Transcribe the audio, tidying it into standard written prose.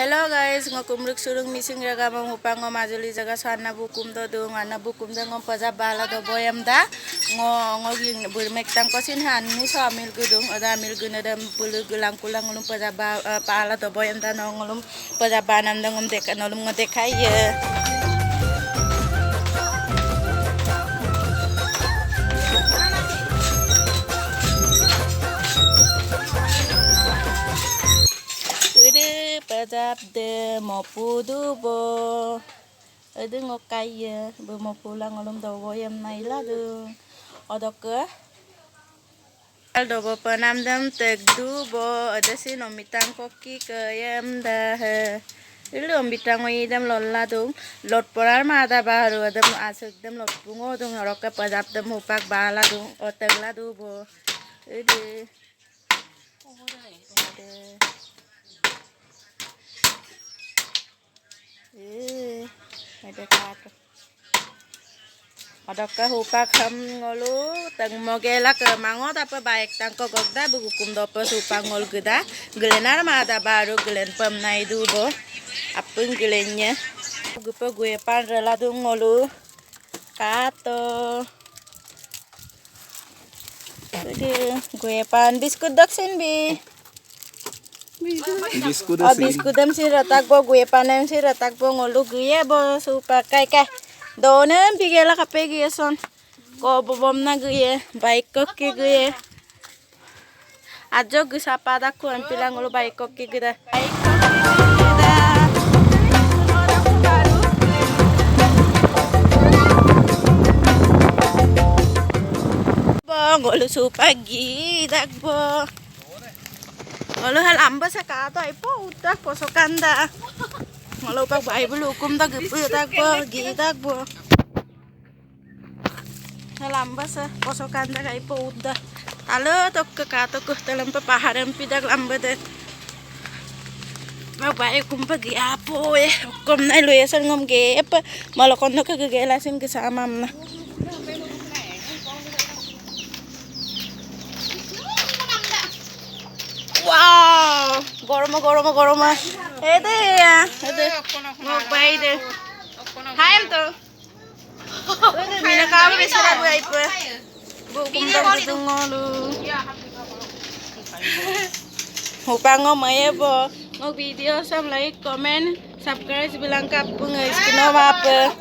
Hello guys, ngakumruk surung mising jaga mangupang ngomajuli jaga sana bukum do dung ana bukum do ngom paja bala do boyam da ngoging burmek tang kosin han ni so amil gudung ada amil guna dam pulu gulang kulang ngulum paja bala do boyam da ngulum paja banam da ngom dek ngulum ngedekai ye. Pajab de mau pudu bo, ada ngokai ya, mau pulang ngolong dobo yang naila do, ada ke, dobo penam dam tegdu bo, ada si nomitang koki ke yang dah, itu nomitang ngoi dam lola do, lot porar ma ada baru ada asuk dam lot bungo do, orang ke pajab dam upak bala do, otak la do bo, itu, ada kato. Ada ke hupak ham ngolu, tang mogela ke mangot apa baik tang ko gogda bukum dopo supang ngol geda, gelenar ma ada baru gelen pem nai du bo, apung gelennya, gupa gue pan rela du ngolu, kato. Jadi gue pan biskut dok sin bi. Biskut dem si ratak bo gue panem si ratak bo ngolu gue bo supa kai donem pigela kape gue son ko bom na gue baik kok gue ajo gue sapa dak ko ampila ngolu baik kok gue baik bo ngolu supa dak bo ngolu hal amba sa kato ay po utak posokan da ngolu pag bahay bulukum da gupu tak bo gitak bo hal amba sa posokan da kay po uda talo tok ke kato ko talam pa paharam pidak amba da mag bahay kum pag iapo kum na iluyasan ngom ge pa malokon no kagagelasin kasama na. Wow, goroma. Ede ya, mau bayi deh. Hayam tuh. Mina kamu bisa lagu apa? Bukum dong ngolu. Hupang ngomaya bo, ngok video sam like, comment, subscribe bilang kapung, iskino apa?